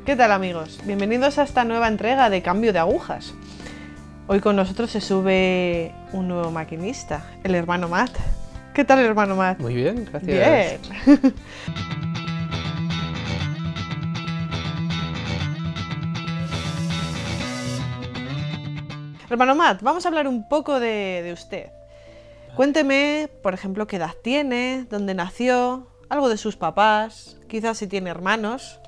¿Qué tal, amigos? Bienvenidos a esta nueva entrega de Cambio de Agujas. Hoy con nosotros se sube un nuevo maquinista, el hermano Matt. ¿Qué tal, hermano Matt? Muy bien, gracias. Bien. Hermano Matt, vamos a hablar un poco de usted. Cuénteme, por ejemplo, qué edad tiene, dónde nació, algo de sus papás, quizás si tiene hermanos.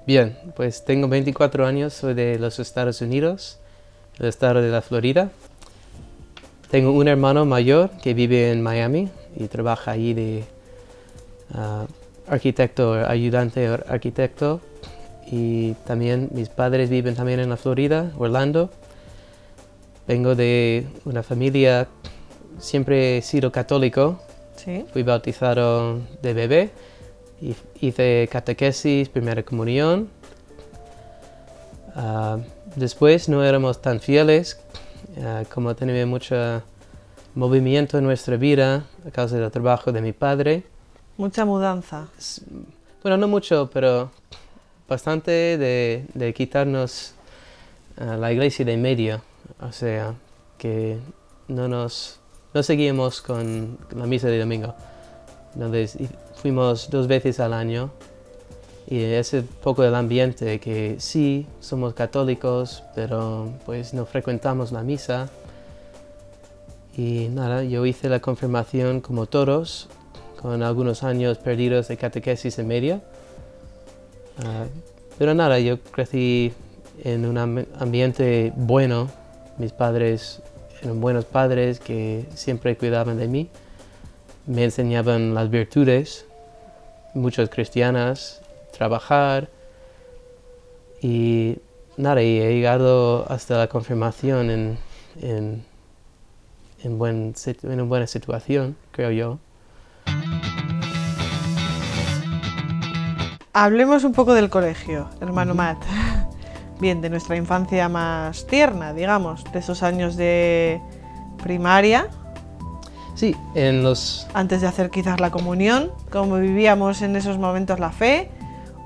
Bien, pues tengo 24 años, soy de los Estados Unidos, del estado de la Florida. Tengo un hermano mayor que vive en Miami y trabaja allí de arquitecto, ayudante arquitecto. Y también mis padres viven también en la Florida, Orlando. Vengo de una familia, siempre he sido católico. Sí. Fui bautizado de bebé, hice catequesis, primera comunión. Después no éramos tan fieles, como tenía mucho movimiento en nuestra vida a causa del trabajo de mi padre. Mucha mudanza. Bueno, no mucho, pero bastante de quitarnos la iglesia de en medio. O sea, que no seguíamos con la misa de domingo. Entonces, fuimos 2 veces al año y es un poco el ambiente que sí, somos católicos, pero pues no frecuentamos la misa. Y nada, yo hice la confirmación como todos, con algunos años perdidos de catequesis en medio. Pero nada, yo crecí en un ambiente bueno. Mis padres eran buenos padres que siempre cuidaban de mí. Me enseñaban las virtudes, muchas cristianas, trabajar. Y nada, y he llegado hasta la confirmación en una buena situación, creo yo. Hablemos un poco del colegio, hermano Matt. Bien, de nuestra infancia más tierna, digamos, de esos años de primaria. Sí, antes de hacer quizás la comunión, cómo vivíamos en esos momentos la fe,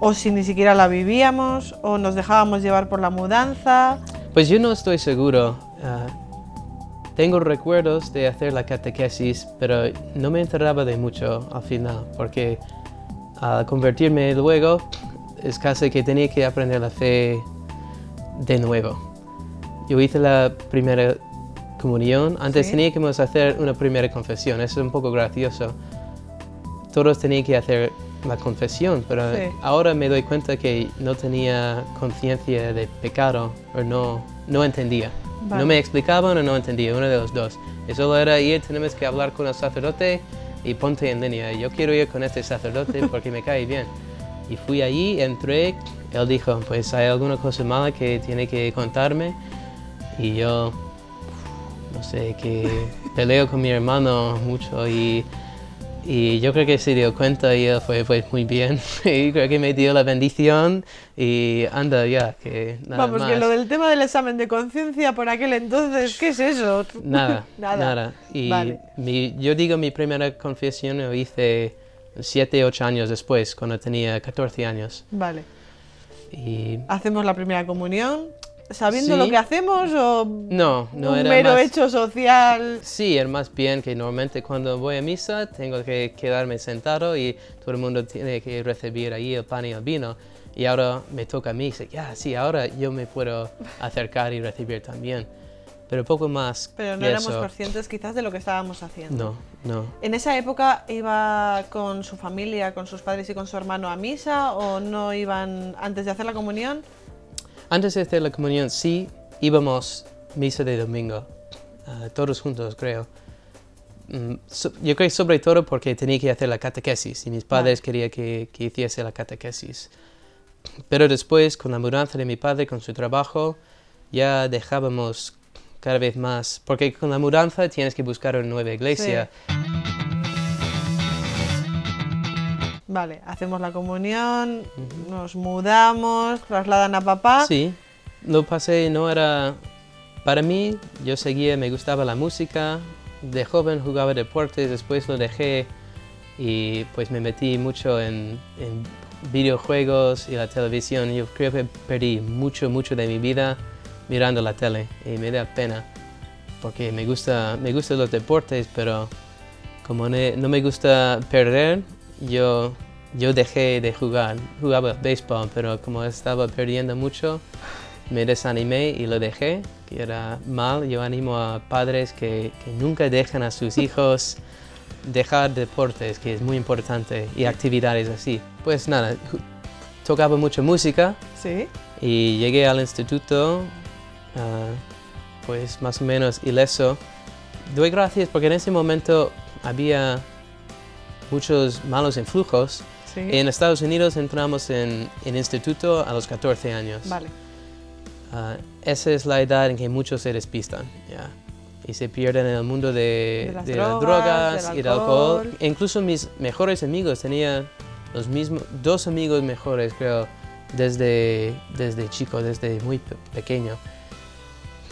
o si ni siquiera la vivíamos, o nos dejábamos llevar por la mudanza. Pues yo no estoy seguro. Tengo recuerdos de hacer la catequesis, pero no me enteraba de mucho al final, porque al convertirme luego es casi que tenía que aprender la fe de nuevo. Yo hice la primera comunión, antes ¿Sí? teníamos que hacer una primera confesión, eso es un poco gracioso. Todos tenían que hacer la confesión, pero sí, ahora me doy cuenta que no tenía conciencia de pecado o no entendía. Vale. No me explicaban o no entendía, uno de los dos. Y solo era ir, tenemos que hablar con el sacerdote y ponte en línea. Yo quiero ir con este sacerdote porque me cae bien. Y fui allí, entré, él dijo, pues hay alguna cosa mala que tiene que contarme. Y yo, no sé, que peleo con mi hermano mucho y yo creo que se dio cuenta y él fue pues muy bien. Y creo que me dio la bendición y anda ya, que nada Vamos, más. que lo del tema del examen de conciencia por aquel entonces, ¿qué es eso? Nada, Nada. nada. Y vale. yo digo mi primera confesión lo hice 7, 8 años después, cuando tenía 14 años. Vale. Y ¿Hacemos la primera comunión sabiendo sí. lo que hacemos o no un era mero más, hecho social? Sí, era más bien que normalmente cuando voy a misa tengo que quedarme sentado y todo el mundo tiene que recibir ahí el pan y el vino. Y ahora me toca a mí, sí, ahora yo me puedo acercar y recibir también. Pero poco más. Pero no de éramos eso. conscientes quizás de lo que estábamos haciendo. No. ¿En esa época iba con su familia, con sus padres y con su hermano a misa o no iban antes de hacer la comunión? Antes de hacer la comunión, sí, íbamos misa de domingo, todos juntos, creo. Yo creo sobre todo porque tenía que hacer la catequesis y mis padres querían que hiciese la catequesis. Pero después, con la mudanza de mi padre, con su trabajo, ya dejábamos cada vez más, porque con la mudanza tienes que buscar una nueva iglesia. Sí. Vale, hacemos la comunión, nos mudamos, trasladan a papá. Sí, lo pasé, no era... Para mí, yo seguía, me gustaba la música, de joven jugaba deportes, después lo dejé y pues me metí mucho en videojuegos y la televisión. Yo creo que perdí mucho de mi vida mirando la tele y me da pena porque me gustan los deportes, pero como no me gusta perder, yo dejé de jugar. Jugaba béisbol, pero como estaba perdiendo mucho, me desanimé y lo dejé, que era mal. Yo animo a padres que nunca dejan a sus hijos dejar deportes, que es muy importante, y actividades así. Pues nada, tocaba mucha música. Sí. Y llegué al instituto, pues más o menos ileso. Doy gracias porque en ese momento había muchos malos influjos. Sí. En Estados Unidos entramos en instituto a los 14 años. Vale. Esa es la edad en que muchos se despistan, ¿ya? Y se pierden en el mundo de las drogas y del alcohol. E incluso mis mejores amigos, tenía los mismos, 2 amigos mejores, creo, desde chico, desde muy pequeño.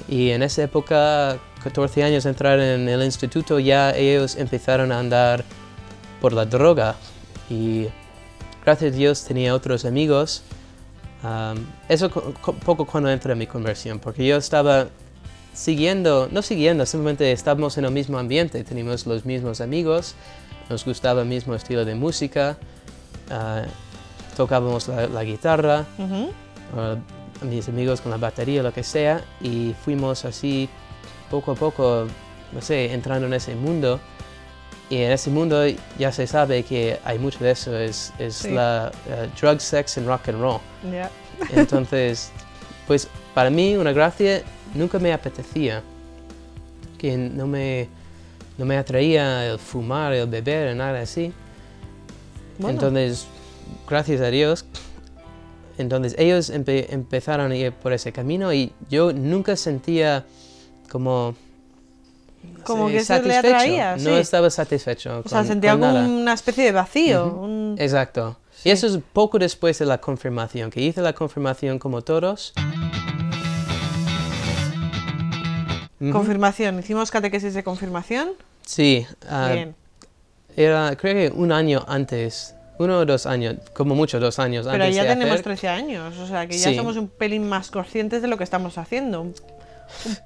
Y en esa época, 14 años, entrar en el instituto, ya ellos empezaron a andar por la droga. Y gracias a Dios tenía otros amigos. Eso poco cuando entré en mi conversión, porque yo estaba no siguiendo, simplemente estábamos en el mismo ambiente, teníamos los mismos amigos, nos gustaba el mismo estilo de música, tocábamos la guitarra, mis amigos con la batería, lo que sea, y fuimos así poco a poco, no sé, entrando en ese mundo. Y en ese mundo ya se sabe que hay mucho de eso, es Sí. la drug, sex and rock and roll. Ya. Entonces, pues para mí una gracia nunca me apetecía, que no me atraía el fumar, el beber, nada así. Bueno. Entonces, gracias a Dios, entonces ellos empezaron a ir por ese camino y yo nunca sentía como Como que eso le satisfecho. atraía, No sí. estaba satisfecho. O sea, sentía con como nada. una especie de vacío. Exacto. Sí. Y eso es poco después de la confirmación, que hice la confirmación como todos. Confirmación. Hicimos catequesis de confirmación. Sí. Bien. Era, creo que un año antes, 1 o 2 años, como mucho 2 años Pero antes ya de tenemos hacer. 13 años, o sea que ya Sí. somos un pelín más conscientes de lo que estamos haciendo. Un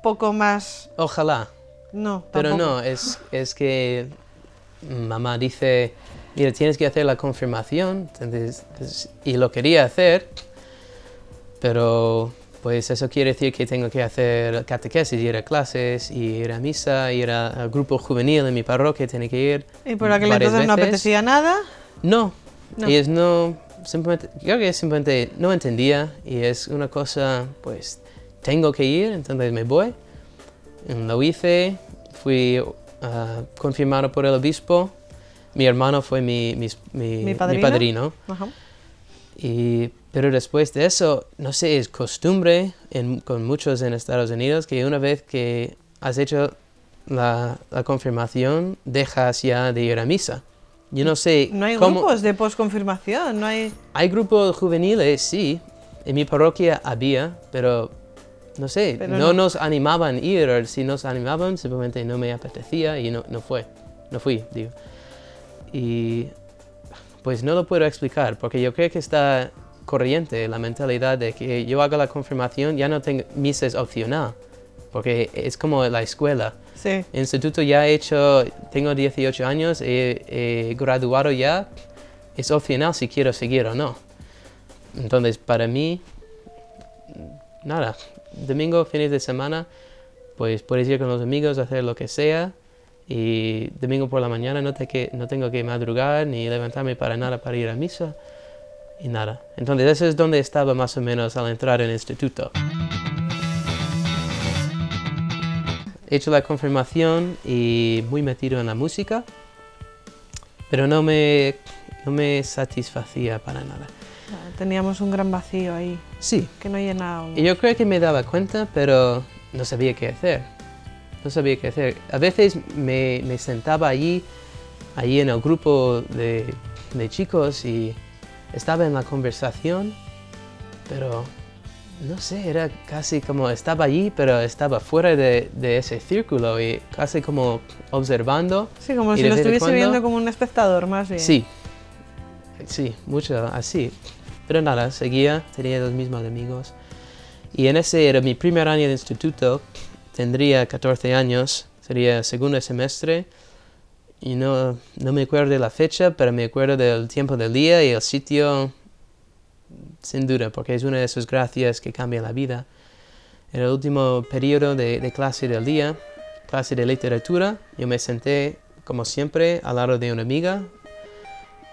poco más... Ojalá. No, Pero tampoco. no, es que mamá dice, mira, tienes que hacer la confirmación, entonces, y lo quería hacer, pero pues eso quiere decir que tengo que hacer catequesis, ir a clases, ir a misa, ir al grupo juvenil en mi parroquia, tengo que ir Y por aquel varias entonces no veces. apetecía nada. No, No. ellos no, simplemente, creo que simplemente no entendía y es una cosa, pues, tengo que ir, entonces me voy. Lo hice, fui confirmado por el obispo, mi hermano fue mi padrino. Ajá. Pero después de eso, no sé, es costumbre con muchos en Estados Unidos que una vez que has hecho la confirmación, dejas ya de ir a misa. Yo no sé No hay cómo... grupos de posconfirmación, no hay... Hay grupos juveniles, sí. En mi parroquia había, pero no sé, Pero no no. nos animaban a ir, o si nos animaban, simplemente no me apetecía y no fui, digo. Y pues no lo puedo explicar, porque yo creo que está corriente la mentalidad de que yo haga la confirmación, ya no tengo, misa es opcional, porque es como la escuela. Sí. Instituto ya tengo 18 años, he graduado ya, es opcional si quiero seguir o no. Entonces, para mí, nada, domingo, fines de semana, pues puedes ir con los amigos, hacer lo que sea, y domingo por la mañana no tengo que madrugar ni levantarme para nada para ir a misa, y nada. Entonces, eso es donde estaba más o menos al entrar en el instituto. He hecho la confirmación y muy metido en la música, pero no me satisfacía para nada. Teníamos un gran vacío ahí, Sí, que no llenábamos. y yo creo que me daba cuenta, pero no sabía qué hacer. No sabía qué hacer. A veces me sentaba allí en el grupo de chicos y estaba en la conversación, pero no sé, era casi como estaba allí, pero estaba fuera de ese círculo y casi como observando. Sí, como y si de lo vez en estuviese cuando- viendo como un espectador, más bien. Sí. Sí, mucho así. Pero nada, seguía, tenía los mismos amigos. Y en ese era mi primer año de instituto, tendría 14 años, sería segundo semestre. Y no me acuerdo de la fecha, pero me acuerdo del tiempo del día y el sitio, sin duda, porque es una de esas gracias que cambian la vida. En el último periodo de clase del día, clase de literatura, yo me senté, como siempre, al lado de una amiga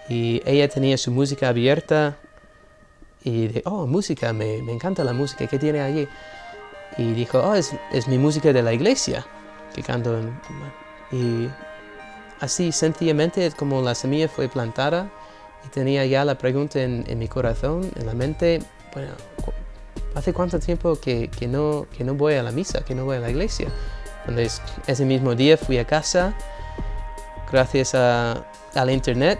y ella tenía su música abierta y dije, oh, música, me encanta la música, ¿qué tiene allí? Y dijo, oh, es mi música de la iglesia que canto. Y así, sencillamente, como la semilla fue plantada y tenía ya la pregunta en mi corazón, en la mente, bueno, ¿hace cuánto tiempo que no voy a la misa, que no voy a la iglesia? Entonces, ese mismo día fui a casa, gracias al internet,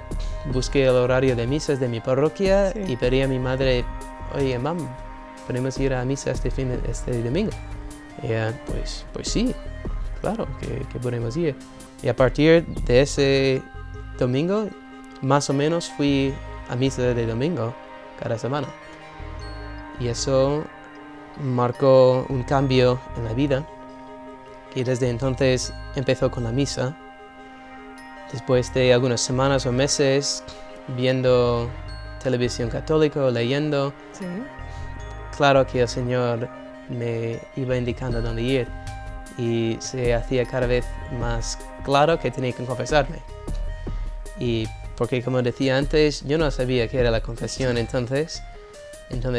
busqué el horario de misas de mi parroquia y pedí a mi madre, oye, mam, ¿podemos ir a misa este domingo? Y ella, pues sí, claro que podemos ir. Y a partir de ese domingo, más o menos fui a misa de domingo cada semana. Y eso marcó un cambio en la vida, que desde entonces empezó con la misa. Después de algunas semanas o meses viendo televisión católica o leyendo, claro que el Señor me iba indicando dónde ir y se hacía cada vez más claro que tenía que confesarme. Y porque, como decía antes, yo no sabía qué era la confesión, entonces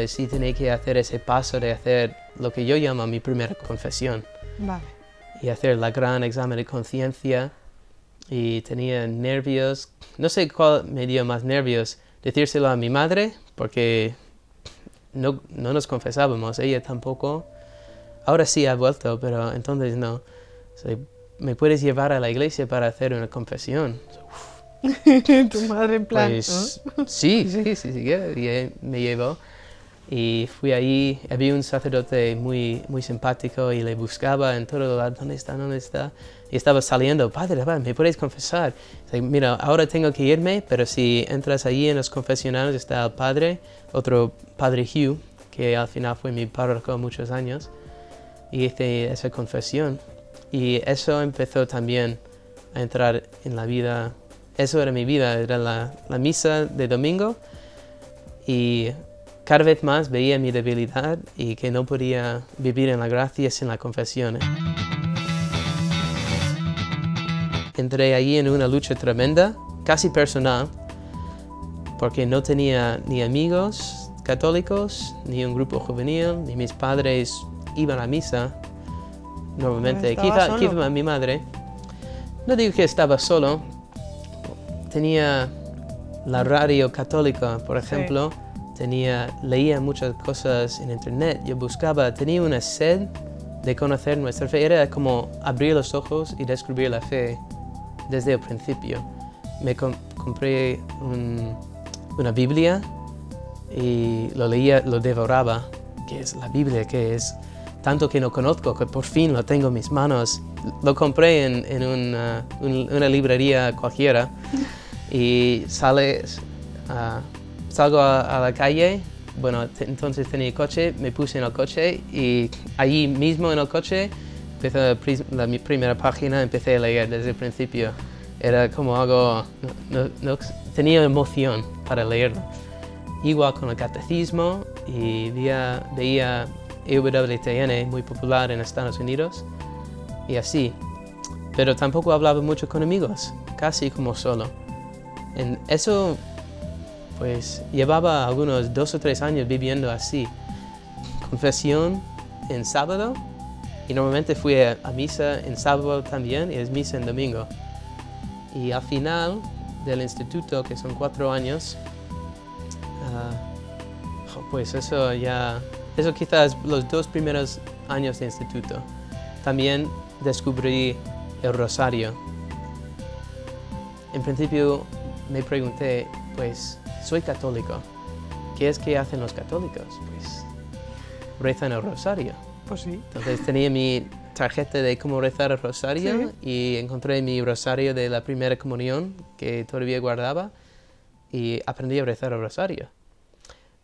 sí tenía que hacer ese paso de hacer lo que yo llamo mi primera confesión. Vale. Y hacer el gran examen de conciencia. Y tenía nervios, no sé cuál me dio más nervios, decírselo a mi madre, porque no nos confesábamos, ella tampoco. Ahora sí ha vuelto, pero entonces no. O sea, ¿me puedes llevar a la iglesia para hacer una confesión? Tu madre en plan, pues, ¿no? Sí, y me llevó. Y fui ahí, había un sacerdote muy simpático y le buscaba en todo lado, ¿dónde está? Y estaba saliendo, padre, ¿me puedes confesar? Mira, ahora tengo que irme, pero si entras allí en los confesionarios está el padre, otro padre Hugh, que al final fue mi párroco muchos años, y hice esa confesión. Y eso empezó también a entrar en la vida, eso era mi vida, era la misa de domingo, y cada vez más veía mi debilidad y que no podía vivir en la gracia sin la confesión. Entré allí en una lucha tremenda, casi personal, porque no tenía ni amigos católicos, ni un grupo juvenil, ni mis padres iban a misa. Normalmente, quizá mi madre. No digo que estaba solo, tenía la radio católica, por ejemplo. Leía muchas cosas en internet, yo buscaba, tenía una sed de conocer nuestra fe, era como abrir los ojos y descubrir la fe desde el principio. Me compré una Biblia y lo leía, lo devoraba. ¿Qué es la Biblia? ¿Qué es? Tanto que no conozco, que por fin lo tengo en mis manos. Lo compré en una librería cualquiera y salgo a la calle, bueno, entonces tenía coche, me puse en el coche y allí mismo en el coche empecé mi primera página, empecé a leer desde el principio. Era como algo, tenía emoción para leerlo. Igual con el catecismo y veía EWTN, muy popular en Estados Unidos, y así. Pero tampoco hablaba mucho con amigos, casi como solo. En eso, pues llevaba algunos 2 o 3 años viviendo así. Confesión en sábado y normalmente fui a misa en sábado también y es misa en domingo. Y al final del instituto, que son 4 años, pues eso quizás los 2 primeros años de instituto. También descubrí el rosario. En principio me pregunté, pues, soy católico. ¿Qué es que hacen los católicos? Pues rezan el rosario. Pues sí. Entonces tenía mi tarjeta de cómo rezar el rosario y encontré mi rosario de la primera comunión que todavía guardaba y aprendí a rezar el rosario.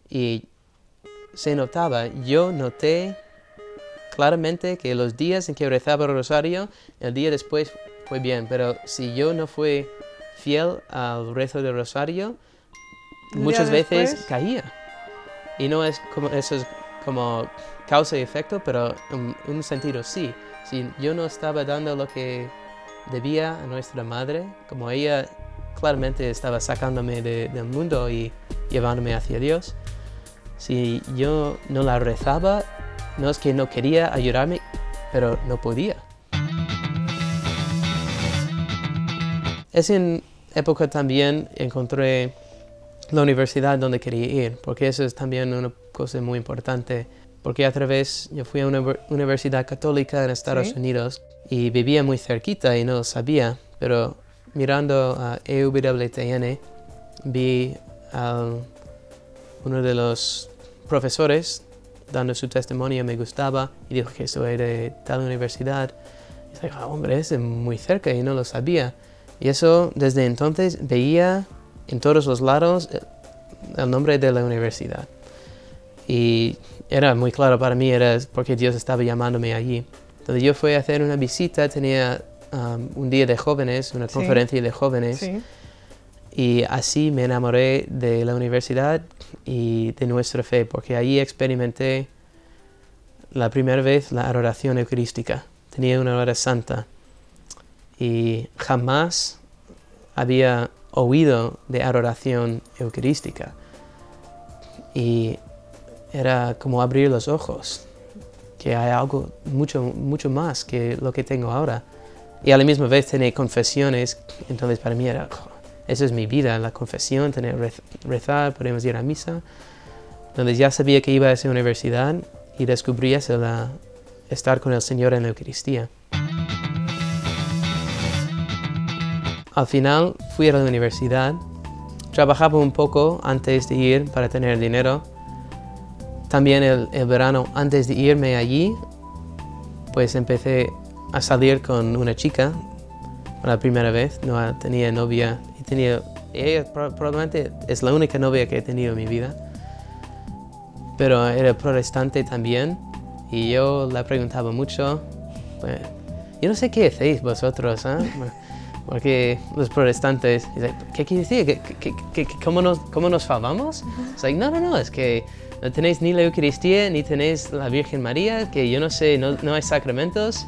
Y se notaba, yo noté claramente que los días en que rezaba el rosario, el día después fue bien, pero si yo no fui fiel al rezo del rosario, muchas veces caía. Y no es como, eso es como causa y efecto, pero en un sentido sí. Si yo no estaba dando lo que debía a nuestra madre, como ella claramente estaba sacándome del mundo y llevándome hacia Dios, si yo no la rezaba, no es que no quería ayudarme, pero no podía. Es en época también encontré la universidad donde quería ir, porque eso es también una cosa muy importante. Porque yo fui a una universidad católica en Estados Unidos y vivía muy cerquita y no lo sabía, pero mirando a EWTN vi a uno de los profesores dando su testimonio, me gustaba y dijo que soy de tal universidad. Y dije, hombre, es muy cerca y no lo sabía. Y eso, desde entonces, veía en todos los lados el nombre de la universidad. Y era muy claro para mí, era porque Dios estaba llamándome allí. Entonces yo fui a hacer una visita, tenía un día de jóvenes, una conferencia de jóvenes. Sí. Y así me enamoré de la universidad y de nuestra fe, porque allí experimenté la primera vez la adoración eucarística. Tenía una hora santa y jamás había oído de adoración eucarística. Y era como abrir los ojos, que hay algo mucho más que lo que tengo ahora. Y a la misma vez tenía confesiones, entonces para mí era... Esa es mi vida, la confesión, rezar, podemos ir a misa. Entonces ya sabía que iba a esa universidad y descubrí eso, estar con el Señor en la Eucaristía. Al final fui a la universidad, trabajaba un poco antes de ir para tener dinero. También el verano, antes de irme allí, pues empecé a salir con una chica por la primera vez. No tenía novia. Ella probablemente es la única novia que he tenido en mi vida, pero era protestante también y yo la preguntaba mucho, pues, yo no sé qué hacéis vosotros, porque los protestantes, ¿qué quiere decir? ¿Cómo nos salvamos? Es like, no, es que no tenéis ni la Eucaristía ni tenéis la Virgen María, que yo no sé, no hay sacramentos,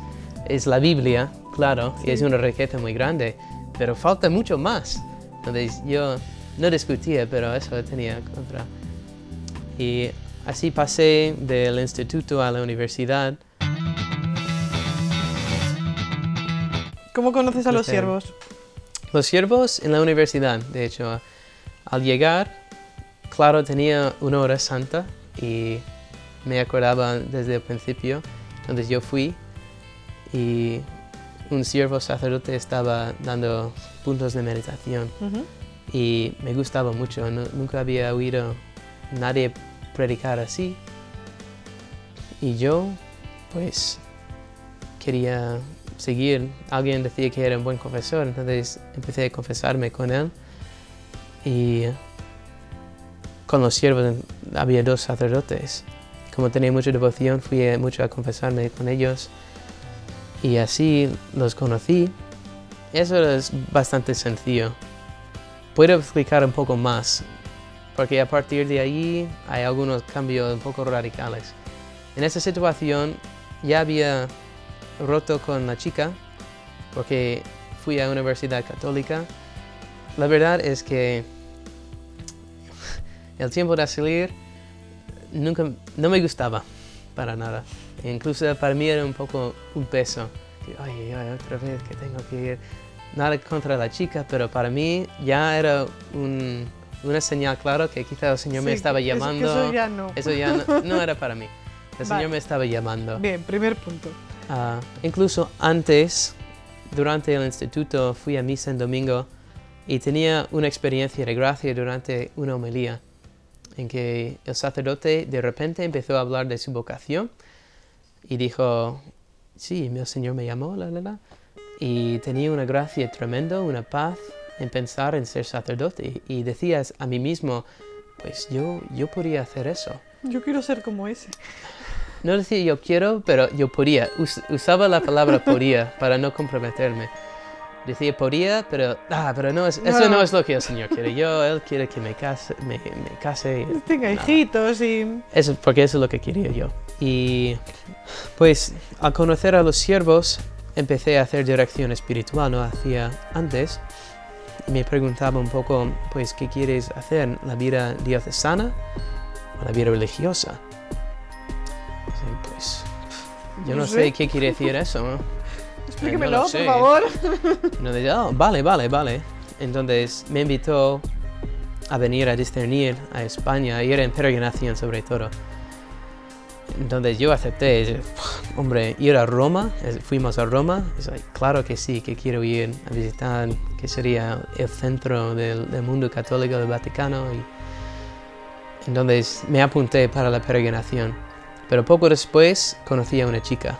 es la Biblia, claro, y es una riqueza muy grande. Pero falta mucho más. Entonces yo no discutía, pero eso tenía contra. Y así pasé del instituto a la universidad. ¿Cómo conoces a los siervos? Los siervos en la universidad, de hecho. Al llegar, claro, tenía una hora santa y me acordaba desde el principio. Entonces yo fui y un siervo sacerdote estaba dando puntos de meditación y me gustaba mucho. Nunca había oído a nadie predicar así y yo pues quería seguir. Alguien decía que era un buen confesor, entonces empecé a confesarme con él y con los siervos había 2 sacerdotes. Como tenía mucha devoción, fui mucho a confesarme con ellos. Y así los conocí. Eso es bastante sencillo. Puedo explicar un poco más, porque a partir de ahí hay algunos cambios un poco radicales. En esa situación ya había roto con la chica, porque fui a una universidad católica. La verdad es que el tiempo de salir no me gustaba para nada. Incluso para mí era un poco un peso. Ay, otra vez que tengo que ir. Nada contra la chica, pero para mí ya era una señal clara que quizá el Señor me estaba llamando. Eso ya no. Eso ya no era para mí. El Señor me estaba llamando. Bien, primer punto. Incluso antes, durante el instituto, fui a misa en domingo y tenía una experiencia de gracia durante una homilía en que el sacerdote de repente empezó a hablar de su vocación. Y dijo, sí, el Señor me llamó, y tenía una gracia tremenda, una paz en pensar en ser sacerdote y decías a mí mismo, pues yo podría hacer eso. Yo quiero ser como ese. No decía yo quiero, pero yo podría. Usaba la palabra podría para no comprometerme. Decía podría, pero no es, eso no es lo que el Señor quiere. Él quiere que me case y tenga hijitos y... Eso, porque eso es lo que quería yo. Y pues al conocer a los siervos empecé a hacer dirección espiritual, no hacía antes. Y me preguntaba un poco, pues, ¿qué quieres hacer? ¿La vida diocesana o la vida religiosa? Sí, pues, yo no sé qué quiere decir eso, ¿no? Explíquemelo, No lo sé. por favor. No decía, vale. Entonces me invitó a venir a discernir a España y era en peregrinación sobre todo. Entonces yo acepté, hombre, ir a Roma, fuimos a Roma, claro que sí, que quiero ir a visitar, que sería el centro del mundo católico del Vaticano. Y entonces me apunté para la peregrinación, pero poco después conocí a una chica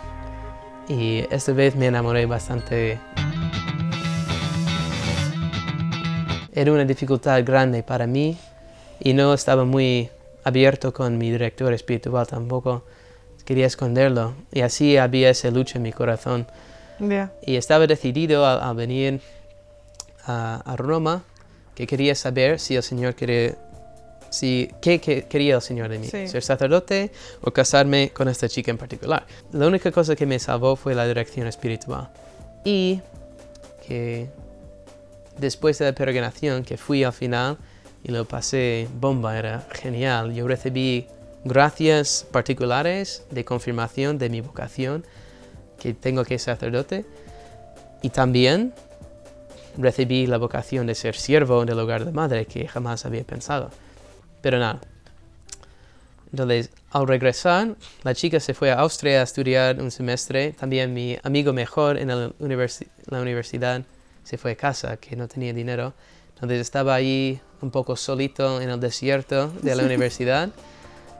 y esta vez me enamoré bastante. Era una dificultad grande para mí y no estaba muy abierto con mi director espiritual tampoco, quería esconderlo y así había esa lucha en mi corazón. Yeah. Y estaba decidido a venir a Roma, que quería saber si el Señor quería, qué quería el Señor de mí, Sí. ser sacerdote o casarme con esta chica en particular. La única cosa que me salvó fue la dirección espiritual y que después de la peregrinación que fui al final y lo pasé bomba, era genial. Yo recibí gracias particulares de confirmación de mi vocación, que tengo que ser sacerdote, y también recibí la vocación de ser siervo del hogar de madre, que jamás había pensado. Pero nada. Entonces, al regresar, la chica se fue a Austria a estudiar un semestre. También mi amigo mejor en la universidad se fue a casa, que no tenía dinero. Entonces estaba allí un poco solito en el desierto de la universidad,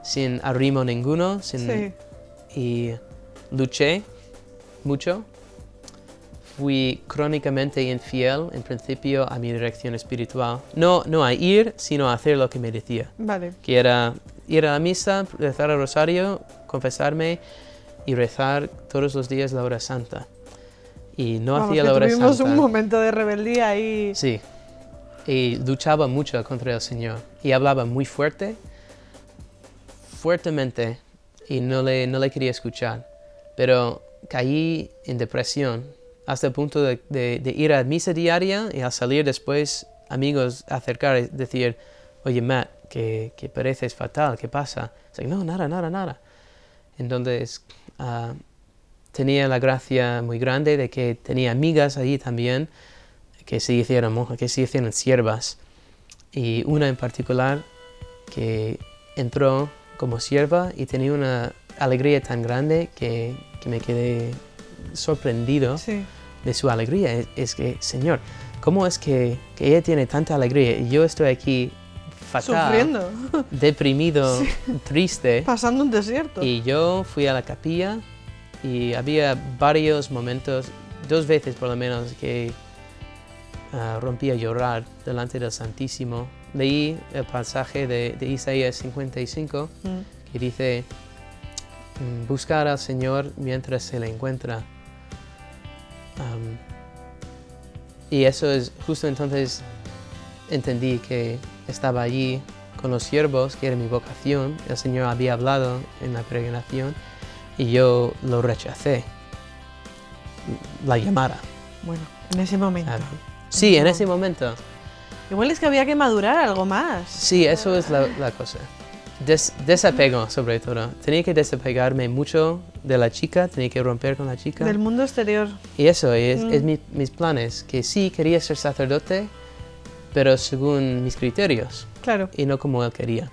sin arrimo ninguno, y luché mucho. Fui crónicamente infiel, en principio, a mi dirección espiritual. No a ir, sino a hacer lo que me decía. Vale. Que era ir a la misa, rezar el rosario, confesarme y rezar todos los días la hora santa. Y no hacía la hora santa. Tuvimos un momento de rebeldía ahí. Sí. Y luchaba mucho contra el Señor. Y hablaba muy fuertemente, y no le quería escuchar. Pero caí en depresión hasta el punto de ir a misa diaria y al salir después, amigos acercar y decir, oye Matt, que pareces fatal, ¿qué pasa? No, nada. Entonces tenía la gracia muy grande de que tenía amigas allí también que se hicieron monjas, que se hicieron siervas. Y una en particular que entró como sierva y tenía una alegría tan grande que me quedé sorprendido de su alegría. Es que, Señor, ¿cómo es que ella tiene tanta alegría y yo estoy aquí fatal, sufriendo, deprimido, triste? Pasando un desierto. Y yo fui a la capilla y había varios momentos, 2 veces por lo menos, que rompí a llorar delante del Santísimo. Leí el pasaje de Isaías 55 que dice, buscar al Señor mientras se le encuentra. Y eso es justo entonces entendí que estaba allí con los siervos, que era mi vocación. El Señor había hablado en la peregrinación y yo lo rechacé, la llamada. Bueno, en ese momento. Sí, en ese momento. Igual es que había que madurar algo más. Sí, eso es la cosa. Desapego, sobre todo. Tenía que desapegarme mucho de la chica, tenía que romper con la chica. Del mundo exterior. Y eso es mis planes, que sí quería ser sacerdote, pero según mis criterios. Claro. Y no como él quería.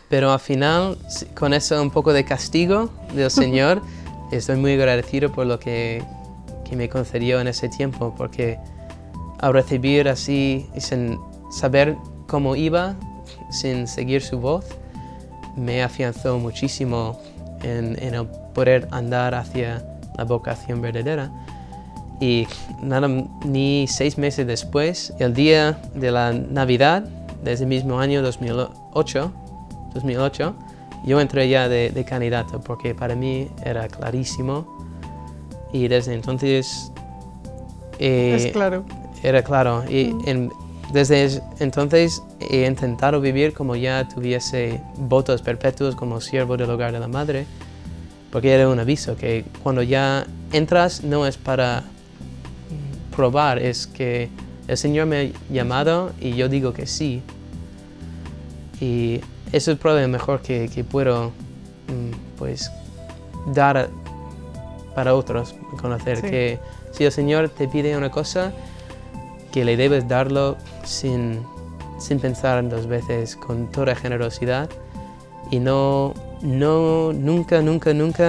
Pero al final, con eso un poco de castigo del Señor, estoy muy agradecido por lo que me concedió en ese tiempo, porque al recibir así y sin saber cómo iba, sin seguir su voz, me afianzó muchísimo en el poder andar hacia la vocación verdadera. Y nada, ni 6 meses después, el día de la Navidad, de ese mismo año 2008, yo entré ya de candidato porque para mí era clarísimo. Y desde entonces... Es claro. Era claro. Y desde entonces he intentado vivir como ya tuviese votos perpetuos como siervo del hogar de la madre, porque era un aviso que cuando ya entras no es para probar, es que el Señor me ha llamado y yo digo que sí. Y eso es el problema mejor que puedo pues dar para otros, conocer que si el Señor te pide una cosa, que le debes darlo sin pensar 2 veces, con toda generosidad, y nunca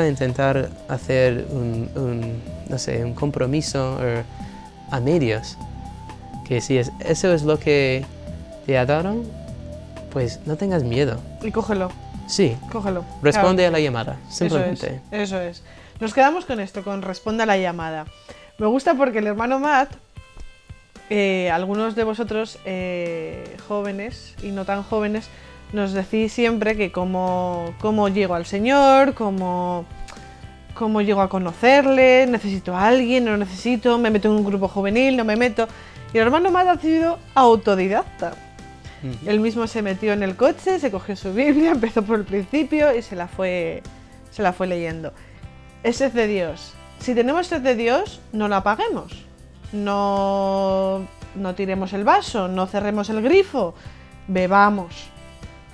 intentar hacer un compromiso a medios. Que si eso es lo que te ha dado, pues no tengas miedo. Y cógelo. Sí. Cógelo. Responde a la llamada, simplemente. Eso es. Nos quedamos con esto, con responde a la llamada. Me gusta porque el hermano Matt, algunos de vosotros jóvenes y no tan jóvenes, nos decís siempre que cómo llego al Señor, cómo llego a conocerle, necesito a alguien, no lo necesito, me meto en un grupo juvenil, no me meto. Y el hermano Matt ha sido autodidacta. Él mismo se metió en el coche, se cogió su Biblia, empezó por el principio y se la fue leyendo. Es sed de Dios. Si tenemos sed de Dios, no la apaguemos. No tiremos el vaso, no cerremos el grifo, bebamos.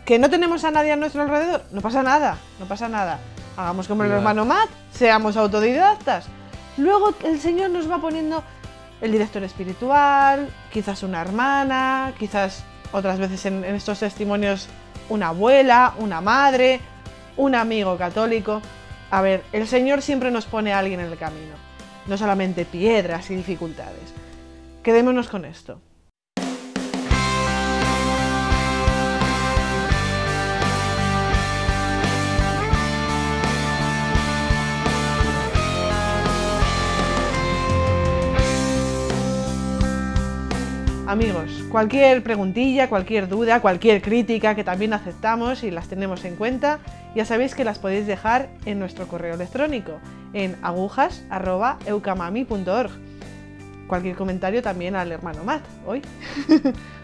¿Que no tenemos a nadie a nuestro alrededor? No pasa nada, no pasa nada. Hagamos como el hermano Matt, seamos autodidactas. Luego el Señor nos va poniendo el director espiritual, quizás una hermana, quizás otras veces en estos testimonios una abuela, una madre, un amigo católico. A ver, el Señor siempre nos pone a alguien en el camino, no solamente piedras y dificultades. Quedémonos con esto. Amigos, cualquier preguntilla, cualquier duda, cualquier crítica que también aceptamos y las tenemos en cuenta, ya sabéis que las podéis dejar en nuestro correo electrónico en agujas@eucamami.org. Cualquier comentario también al hermano Matt hoy.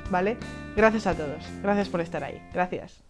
¿Vale? Gracias a todos. Gracias por estar ahí. Gracias.